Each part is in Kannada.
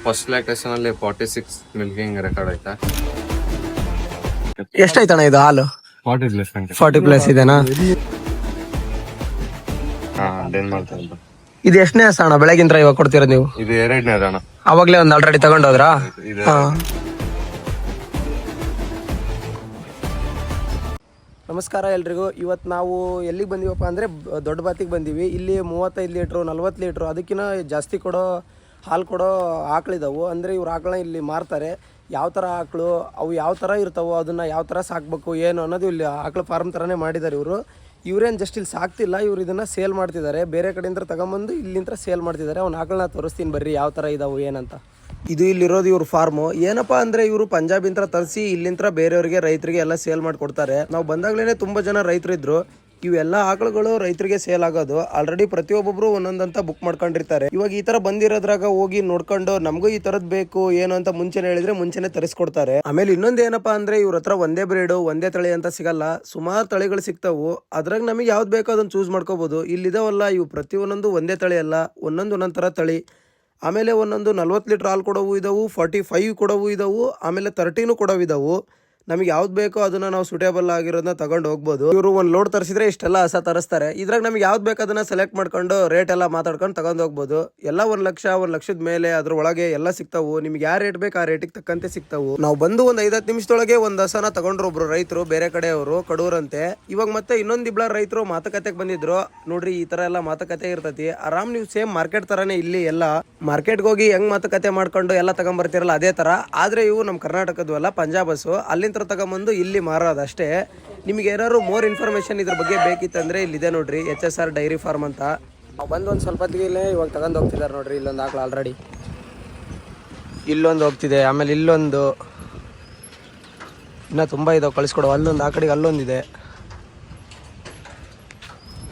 ಫಸ್ಟ್ ಲ್ಯಾಕ್ಟೇಷನ್ ಅಲ್ಲಿ 46 ಮಿಲ್ಕಿಂಗ್ ರೆಕಾರ್ಡ್ ಆಯ್ತಾ? ಎಷ್ಟಾಯ್ತಣ್ಣ ಇದು ಹಾಲು? 40 ಪ್ಲಸ್ 40 ಪ್ಲಸ್ ಇದೆನಾ? ಡೇನ್ ಮಾಡ್ತಾ ಇದ್ದ. ಇದು ಎಷ್ಟನೇ ಹಸ ಅಣ್ಣ ಬೆಳಗಿಂತ ಇವಾಗ ಕೊಡ್ತೀರಾ ನೀವು? ಇದು ಎರಡನೇ ಅಣ್ಣ. ಅವಾಗ್ಲೇ ಒಂದ್ ಆಲ್ರೆಡಿ ತಗೊಂಡೋದ್ರಾ? ನಮಸ್ಕಾರ ಎಲ್ರಿಗೂ. ಇವತ್ತು ನಾವು ಎಲ್ಲಿಗೆ ಬಂದೀವಪ್ಪ ಅಂದರೆ ದೊಡ್ಡ ಬಾತಿಗೆ ಬಂದೀವಿ. ಇಲ್ಲಿ 35 ಲೀಟ್ರು 40 ಲೀಟ್ರು ಅದಕ್ಕಿಂತ ಜಾಸ್ತಿ ಕೊಡೋ ಹಾಲು ಕೊಡೋ ಆಕಳಿದಾವು. ಅಂದರೆ ಇವ್ರು ಆಕಳನ್ನ ಇಲ್ಲಿ ಮಾರ್ತಾರೆ. ಯಾವ ಥರ ಆಕಳು, ಅವು ಯಾವ ಥರ ಇರ್ತಾವೋ, ಅದನ್ನು ಯಾವ ಥರ ಸಾಕಬೇಕು ಏನು ಅನ್ನೋದು ಇಲ್ಲಿ ಆಕಳು ಫಾರ್ಮ್ ಥರನೇ ಮಾಡಿದ್ದಾರೆ ಇವರು. ಇವರೇನು ಜಸ್ಟ್ ಇಲ್ಲಿ ಸಾಕ್ತಿಲ್ಲ, ಇವ್ರು ಇದನ್ನು ಸೇಲ್ ಮಾಡ್ತಿದ್ದಾರೆ. ಬೇರೆ ಕಡೆಯಿಂದ ತಗೊಂಬಂದು ಇಲ್ಲಿಂದ ಸೇಲ್ ಮಾಡ್ತಿದ್ದಾರೆ. ಅವ್ನ ಆಕಳನ್ನ ತೋರಿಸ್ತೀನಿ ಬರ್ರಿ ಯಾವ ಥರ ಇದಾವೆ ಏನಂತ. ಇದು ಇಲ್ಲಿರೋದು ಇವ್ರ ಫಾರ್ಮು. ಏನಪ್ಪ ಅಂದರೆ ಇವರು ಪಂಜಾಬಿಂದ ತರಿಸಿ ಇಲ್ಲಿಂದ ಬೇರೆಯವರಿಗೆ ರೈತರಿಗೆ ಎಲ್ಲ ಸೇಲ್ ಮಾಡಿಕೊಡ್ತಾರೆ. ನಾವು ಬಂದಾಗಲೇ ತುಂಬ ಜನ ರೈತರಿದ್ರು. ಇವೆಲ್ಲ ಆಕಳುಗಳು ರೈತರಿಗೆ ಸೇಲ್ ಆಗೋದು. ಆಲ್ರೆಡಿ ಪ್ರತಿಯೊಬ್ಬೊಬ್ರು ಒಂದೊಂದಂತ ಬುಕ್ ಮಾಡ್ಕೊಂಡಿರ್ತಾರೆ. ಇವಾಗ ಈ ತರ ಬಂದಿರೋದ್ರಾಗ ಹೋಗಿ ನೋಡ್ಕೊಂಡು ನಮಗೂ ಈ ತರದ್ ಬೇಕು ಏನು ಅಂತ ಮುಂಚೆನೆ ಹೇಳಿದ್ರೆ ಮುಂಚೆನೆ ತರಿಸ್ಕೊಡ್ತಾರೆ. ಆಮೇಲೆ ಇನ್ನೊಂದು ಏನಪ್ಪಾ ಅಂದ್ರೆ ಇವ್ರ ಹತ್ರ ಒಂದೇ ಬ್ರೀಡು ಒಂದೇ ತಳಿ ಅಂತ ಸಿಗಲ್ಲ, ಸುಮಾರು ತಳಿಗಳು ಸಿಗ್ತಾವು. ಅದ್ರಾಗ ನಮಗೆ ಯಾವ್ದು ಬೇಕೋ ಅದನ್ನ ಚೂಸ್ ಮಾಡ್ಕೋಬಹುದು. ಇಲ್ಲಿದಾವಲ್ಲ ಇವು ಪ್ರತಿಯೊಂದೊಂದು ಒಂದೇ ತಳಿ ಅಲ್ಲ, ಒಂದೊಂದು ತರ ತಳಿ. ಆಮೇಲೆ ಒಂದೊಂದು 40 ಲೀಟ್ರ್ ಹಾಲು ಕೊಡೋವು ಇದಾವು, 45 ಕೊಡೋವು ಇದಾವು, ಆಮೇಲೆ 30 ಕೊಡೋವು ಇದಾವು. ನಮಗೆ ಯಾವ್ದು ಬೇಕೋ ಅದನ್ನ ನಾವು ಸೂಟೇಬಲ್ ಆಗಿರೋದನ್ನ ತಗೊಂಡು ಹೋಗ್ಬೋದು. ಇವರು ಒಂದು ಲೋಡ್ ತರಿಸಿದ್ರೆ ಇಷ್ಟೆಲ್ಲ ಹಸ ತರಿಸ್ತಾರೆ. ಇದ್ರಾಗ ನಮಗೆ ಯಾವ್ದು ಬೇಕು ಅದನ್ನ ಸೆಲೆಕ್ಟ್ ಮಾಡ್ಕೊಂಡು ರೇಟ್ ಎಲ್ಲ ಮಾತಾಡ್ಕೊಂಡು ತಗೊಂಡು ಹೋಗ್ಬೋದು. ಎಲ್ಲ 1 ಲಕ್ಷ 1 ಲಕ್ಷದ ಮೇಲೆ ಅದ್ರ ಒಳಗೆ ಎಲ್ಲ ಸಿಗ್ತಾವು. ನಿಮ್ಗೆ ಯಾವ ರೇಟ್ ಬೇಕು ಆ ರೇಟಿಗೆ ತಕ್ಕಂತೆ ಸಿಗ್ತಾವು. ನಾವು ಬಂದು ಒಂದು 5-10 ನಿಮಿಷದೊಳಗೆ ಒಂದು ಹಸನ ತಗೊಂಡ್ರು ಒಬ್ರು ರೈತರು, ಬೇರೆ ಕಡೆಯವರು, ಕಡೂರಂತೆ. ಇವಾಗ ಮತ್ತೆ ಇನ್ನೊಂದಿಬ್ಳ ರೈತರು ಮಾತುಕತೆಗೆ ಬಂದಿದ್ರು. ನೋಡ್ರಿ ಈ ತರ ಎಲ್ಲ ಮಾತುಕತೆ ಇರ್ತತಿ. ಆರಾಮ್ ನೀವು ಸೇಮ್ ಮಾರ್ಕೆಟ್ ತರಾನೇ ಇಲ್ಲಿ ಎಲ್ಲ ಮಾರ್ಕೆಟ್ಗೆ ಹೋಗಿ ಹೆಂಗ್ ಮಾತುಕತೆ ಮಾಡ್ಕೊಂಡು ಎಲ್ಲ ತಗೊಂಡ್ಬರ್ತಿರಲ್ಲ ಅದೇ ತರ. ಆದ್ರೆ ಇವು ನಮ್ಮ ಕರ್ನಾಟಕದ್ವಲ್ಲ, ಪಂಜಾಬ್ ಹಸು. ಅಲ್ಲಿಂದ ತಗೊಂಬಂದು ಇಲ್ಲಿ ಮಾರೋದಷ್ಟೇ. ನಿಮಗೆ ಏನಾದ್ರು ಮೋರ್ ಇನ್ಫಾರ್ಮೇಶನ್ ಇದ್ರ ಬಗ್ಗೆ ಬೇಕಿತ್ತಂದ್ರೆ ಇಲ್ಲಿದೆ ನೋಡ್ರಿ, HSR ಡೈರಿ ಫಾರ್ಮ್ ಅಂತ. ನಾವು ಬಂದು ಒಂದು ಸ್ವಲ್ಪ ಹೊತ್ತಿಗೆ ಇವಾಗ ತಗೊಂಡು ಹೋಗ್ತಿದ್ದಾರೆ ನೋಡ್ರಿ. ಇಲ್ಲೊಂದು ಆಕಳು ಆಲ್ರೆಡಿ ಇಲ್ಲೊಂದು ಹೋಗ್ತಿದೆ, ಆಮೇಲೆ ಇಲ್ಲೊಂದು, ಇನ್ನ ತುಂಬಾ ಇದಾವೆ ಕಳಿಸ್ಕೊಡು. ಅಲ್ಲೊಂದು ಆ ಕಡೆಗೆ ಅಲ್ಲೊಂದಿದೆ.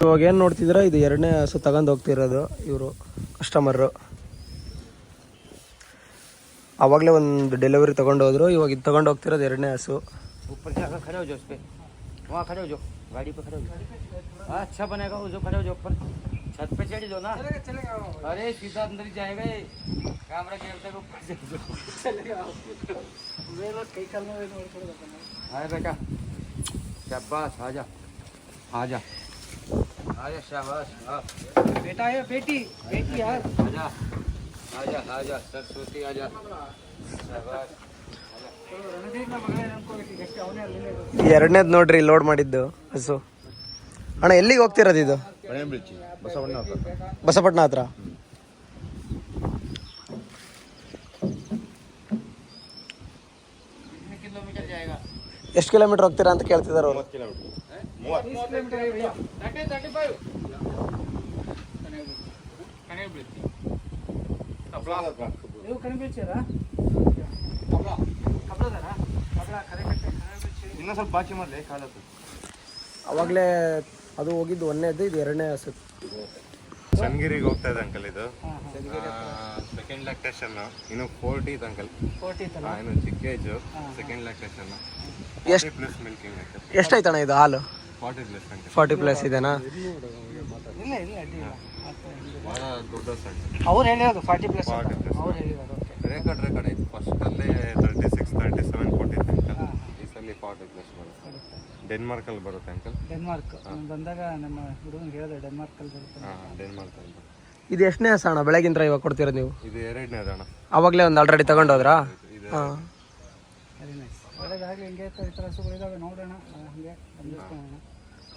ಇವಾಗ ಏನು ನೋಡ್ತಿದ್ದೀರಾ, ಇದು 2ನೇ ಹಸು ತಗೊಂಡು ಹೋಗ್ತಿರೋದು ಇವರು ಕಸ್ಟಮರು. ಆವಾಗಲೇ ಒಂದು ಡೆಲಿವರಿ ತೊಗೊಂಡು ಹೋದ್ರು. ಇವಾಗ ಇದು ತೊಗೊಂಡು ಹೋಗ್ತಿರೋದು 2ನೇ ಹಸು. ऊपर जाकर खड़े हो जाओ, उस पे वहाँ खड़े हो जाओ, गाड़ी पे खड़े हो जाओ। अच्छा बनेगा वो जो खड़े हो जाओ, ऊपर छत पे चढ़ जाओ ना। अरे सीधा अंदर ही जाएगा ये, कैमरा के तक ऊपर चलेगा। आए बेटा, शाबाश, आजा आजा आजा, शाबाश। बेटा है, बेटी बेटी यार, आजा आजा आजा, सरस्वती आजा, शाबाश। 2ನೇದು ನೋಡ್ರಿ ಲೋಡ್ ಮಾಡಿದ್ದು ಹಸು. ಅಣ್ಣ ಎಲ್ಲಿಗೆ ಹೋಗ್ತಿರೋದು ಇದು? ಬಸಪಟ್ನ ಹತ್ರ. ಎಷ್ಟು ಕಿಲೋಮೀಟರ್ ಹೋಗ್ತೀರಾ ಅಂತ ಕೇಳ್ತಿದಾರೆ ಅವರು. ಇನ್ನೂ ಸ್ವಲ್ಪ ಬಾಕಿ ಮಾಡಲಿ ಕಾಲತ್ತು. ಅವಾಗಲೇ ಅದು ಹೋಗಿದ್ದು 1ನೇದು, ಇದು 2ನೇ ಹಸು. ಚನ್ನಗಿರಿಗೆ ಹೋಗ್ತಾ ಇದೆ ಅಂಕಲ್. ಇದು ಸೆಕೆಂಡ್ ಲ್ಯಾಕ್ಟೇಷನ್, ಇನ್ನು 40 ಇದೆ ಅಂಕಲ್. 40 ಇನ್ನು ಚಿಕ್ಕ age, second lactation, 40 plus milking. ಎಷ್ಟಾಯ್ತಣ್ಣ ಇದು ಹಾಲು? 40 ಪ್ಲಸ್ ಅಂಕಲ್. 40 ಪ್ಲಸ್ ಇದೆನಾ? ಭಾಳ ದೊಡ್ಡ ಸೈಜ್. ಅವ್ರು ಹೇಳಿರೋದು 40 ಪ್ಲಸ್ ಅವ್ರು ಹೇಳಿರೋದು. ರೆಕಾರ್ಡ್ ಐತೆ. ಫಸ್ಟಲ್ಲೇ 36 37 ಕೊಟ್ಟಿದ್ದೆ ಅಂಕಲ್. ಈ ಸಲ 40 ಪ್ಲಸ್ ಬರುತ್ತೆ. ಡೆನ್ಮಾರ್ಕಲ್ಲಿ ಬರುತ್ತೆ ಅಂಕಲ್. ಡೆನ್ಮಾರ್ಕ್ ಬಂದಾಗ ನಮ್ಮ ಹುಡುಗನ್ ಹೇಳಿದೆ, ಡೆನ್ಮಾರ್ಕಲ್ಲಿ ಬರುತ್ತೆ. ಡೆನ್ಮಾರ್ಕಲ್ಲಿ ಬರುತ್ತೆ. ಇದು ಎಷ್ಟನೇ ಹಸ ಅಣ್ಣ ಬೆಳಗಿಂತ ಇವಾಗ ಕೊಡ್ತೀರಾ ನೀವು? ಇದು 2ನೇ ಅಣ್ಣ. ಅವಾಗಲೇ ಒಂದು ಆಲ್ರೆಡಿ ತಗೊಂಡೋದ್ರಾ? ಹಾಂ, ವೆರಿ ನೈಸ್. ಒಳ್ಳೆದಾಗಲಿ. ಹಿಂಗೆ ಈ ಥರ ಹಸುಗಳಿದ್ದಾವೆ ನೋಡೋಣ, ಹಾಗೆ ಗಮನಿಸ್ಕೊಳ್ಳೋಣ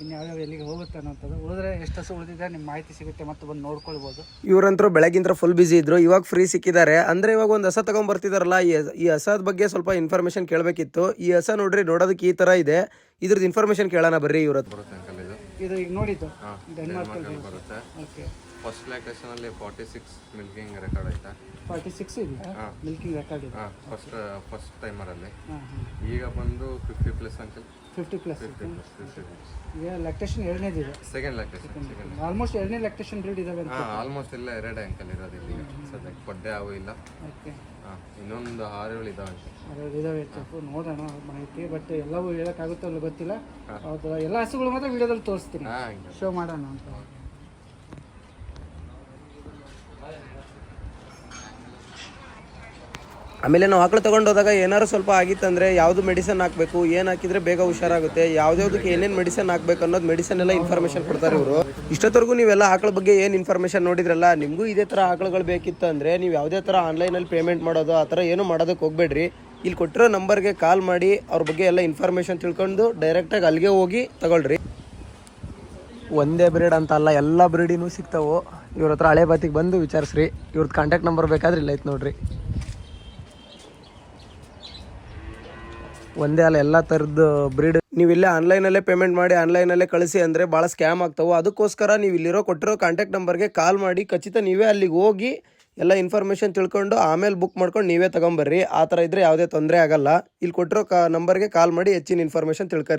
ಇನ್ನು ಯಾವ್ಯಾವ ಎಲ್ಲಿಗೆ ಹೋಗುತ್ತೆ ಅನ್ನೋಂಥದ್ದು. ಉಳಿದ್ರೆ ಎಷ್ಟು ಹಸು ಉಳಿದಿದೆ ನಿಮ್ಮ ಮಾಹಿತಿ ಸಿಗುತ್ತೆ, ಮತ್ತು ಬಂದು ನೋಡ್ಕೊಳ್ಬೋದು. ಇವ್ರಂತರೂ ಬೆಳಗಿಂತ ಫುಲ್ ಬಿಸಿ ಇದ್ರು, ಇವಾಗ ಫ್ರೀ ಸಿಕ್ಕಿದ್ದಾರೆ. ಅಂದ್ರೆ ಇವಾಗ ಒಂದು ಹಸ ತಗೊಂಡ್ ಬರ್ತಿದಾರಲ್ಲ, ಈ ಹಸದ ಬಗ್ಗೆ ಸ್ವಲ್ಪ ಇನ್ಫಾರ್ಮೇಶನ್ ಕೇಳಬೇಕಿತ್ತು. ಈ ಹಸ ನೋಡ್ರಿ ನೋಡೋದಕ್ಕೆ ಈ ತರ ಇದೆ. ಇದ್ರದ್ದು ಇನ್ಫಾರ್ಮೇಶನ್ ಕೇಳೋಣ ಬರ್ರಿ ಇವ್ರ ಹತ್ರ. ಬರುತ್ತೆ ಅಂಕಲ್. ಇದು ಈಗ ನೋಡಿದ್ದು ಡೆನ್ಮಾರ್ಕಲ್ಲಿ ಬರುತ್ತೆ. ಓಕೆ. ಫಸ್ಟ್ ಲ್ಯಾಕ್ಟೇಷನ್ ಅಲ್ಲಿ 46 ಮಿಲ್ಕಿಂಗ್ ರೆಕಾರ್ಡ್ ಆಯ್ತಾ? 46 ಇದೆ ಮಿಲ್ಕಿಂಗ್ ರೆಕಾರ್ಡ್ ಇದೆ. ಫಸ್ಟ್ ಟೈಮರ್ ಅಲ್ಲಿ. ಹಾಂ, ಈಗ ಬಂದು 50 ಪ್ಲಸ್ ಅಂಕಲ್. 50 ಪ್ಲಸ್. 50 ಪ್ಲಸ್. ಈಗ ಲ್ಯಾಕ್ಟೇಷನ್ 2ನೇದಿದೆ. Second lactation. ಆಲ್ಮೋಸ್ಟ್ 2ನೇ ಲ್ಯಾಕ್ಟೇಷನ್ ಬ್ರೀಡ್ ಇದಾವೆ ಅಂತ. ಆಲ್ಮೋಸ್ಟ್ ಎಲ್ಲ 2 ಅಂಕಲ್ ಇರೋದು ಇಲ್ಲಿ ಸದ್ಯಕ್ಕೆ. ಪಡ್ಡೆ ಅವು ಇಲ್ಲ. ಓಕೆ. ಇನ್ನೊಂದು 6-7 ಇದಾವೆ. ಇದಾವೆ ನೋಡೋಣ ಮಾಹಿತಿ. ಬಟ್ ಎಲ್ಲವೂ ಹೇಳೋಕ್ಕಾಗುತ್ತೋ ಅಲ್ಲ ಗೊತ್ತಿಲ್ಲ. ಹೌದು, ಎಲ್ಲ ಹಸುಗಳು ಮಾತ್ರ ವಿಡಿಯೋದಲ್ಲಿ ತೋರಿಸ್ತೀನಿ, ಶೋ ಮಾಡೋಣ ಅಂತ. ಆಮೇಲೆ ನಾವು ಆಕಳು ತೊಗೊಂಡು ಹೋದಾಗ ಏನಾದ್ರು ಸ್ವಲ್ಪ ಆಗಿತ್ತಂದರೆ ಯಾವುದು ಮೆಡಿಸನ್ ಹಾಕಬೇಕು, ಏನು ಹಾಕಿದರೆ ಬೇಗ ಹುಷಾರಾಗುತ್ತೆ, ಯಾವುದ್ಯಾವುದಕ್ಕೆ ಏನೇನು ಮೆಡಿಸನ್ ಹಾಕಬೇಕು ಅನ್ನೋದು ಮೆಡಿಸನ್ ಎಲ್ಲ ಇನ್ಫಾರ್ಮೇಷನ್ ಕೊಡ್ತಾರೆ ಇವರು. ಇಷ್ಟೊತ್ತವರೆಗೂ ನೀವೆಲ್ಲ ಆಕಳ ಬಗ್ಗೆ ಏನು ಇನ್ಫಾರ್ಮೇಷನ್ ನೋಡಿದ್ರಲ್ಲ, ನಿಮಗೂ ಇದೇ ಥರ ಆಕಳುಗಳು ಬೇಕಿತ್ತು ಅಂದರೆ ನೀವು ಯಾವುದೇ ಥರ ಆನ್ಲೈನಲ್ಲಿ ಪೇಮೆಂಟ್ ಮಾಡೋದು ಆ ಥರ ಏನು ಮಾಡೋದಕ್ಕೆ ಹೋಗಬೇಡ್ರಿ. ಇಲ್ಲಿ ಕೊಟ್ಟಿರೋ ನಂಬರ್ಗೆ ಕಾಲ್ ಮಾಡಿ ಅವ್ರ ಬಗ್ಗೆ ಎಲ್ಲ ಇನ್ಫಾರ್ಮೇಷನ್ ತಿಳ್ಕೊಂಡು ಡೈರೆಕ್ಟಾಗಿ ಅಲ್ಲಿಗೆ ಹೋಗಿ ತಗೊಳ್ರಿ. ಒಂದೇ ಬ್ರೀಡ್ ಅಂತ ಅಲ್ಲ, ಎಲ್ಲ ಬ್ರೀಡಿನೂ ಸಿಗ್ತಾವೆ. ಇವ್ರ ಹತ್ರ ಹಳೆ ಬಾತಿಗೆ ಬಂದು ವಿಚಾರಿಸ್ರಿ. ಇವ್ರದ್ದು ಕಾಂಟ್ಯಾಕ್ಟ್ ನಂಬರ್ ಬೇಕಾದ್ರೆ ಇಲ್ಲ ಐತೆ ನೋಡ್ರಿ. ಒಂದೇ ಅಲ್ಲ, ಎಲ್ಲ ಥರದ್ದು ಬ್ರೀಡ್ ನೀವು ಇಲ್ಲೇ ಆನ್ಲೈನಲ್ಲೇ ಪೇಮೆಂಟ್ ಮಾಡಿ ಆನ್ಲೈನಲ್ಲೇ ಕಳಿಸಿ ಅಂದರೆ ಭಾಳ ಸ್ಕ್ಯಾಮ್ ಆಗ್ತಾವೆ. ಅದಕ್ಕೋಸ್ಕರ ನೀವು ಇಲ್ಲಿರೋ ಕೊಟ್ಟಿರೋ ಕಾಂಟ್ಯಾಕ್ಟ್ ನಂಬರ್ಗೆ ಕಾಲ್ ಮಾಡಿ ಖಚಿತ ನೀವೇ ಅಲ್ಲಿಗೆ ಹೋಗಿ ಎಲ್ಲ ಇನ್ಫಾರ್ಮೇಷನ್ ತಿಳ್ಕೊಂಡು ಆಮೇಲೆ ಬುಕ್ ಮಾಡ್ಕೊಂಡು ನೀವೇ ತೊಗೊಂಬರ್ರಿ. ಆ ಥರ ಇದ್ದರೆ ಯಾವುದೇ ತೊಂದರೆ ಆಗಲ್ಲ. ಇಲ್ಲಿ ಕೊಟ್ಟಿರೋ ನಂಬರ್ಗೆ ಕಾಲ್ ಮಾಡಿ ಹೆಚ್ಚಿನ ಇನ್ಫಾರ್ಮೇಷನ್ ತಿಳ್ಕೊರಿ.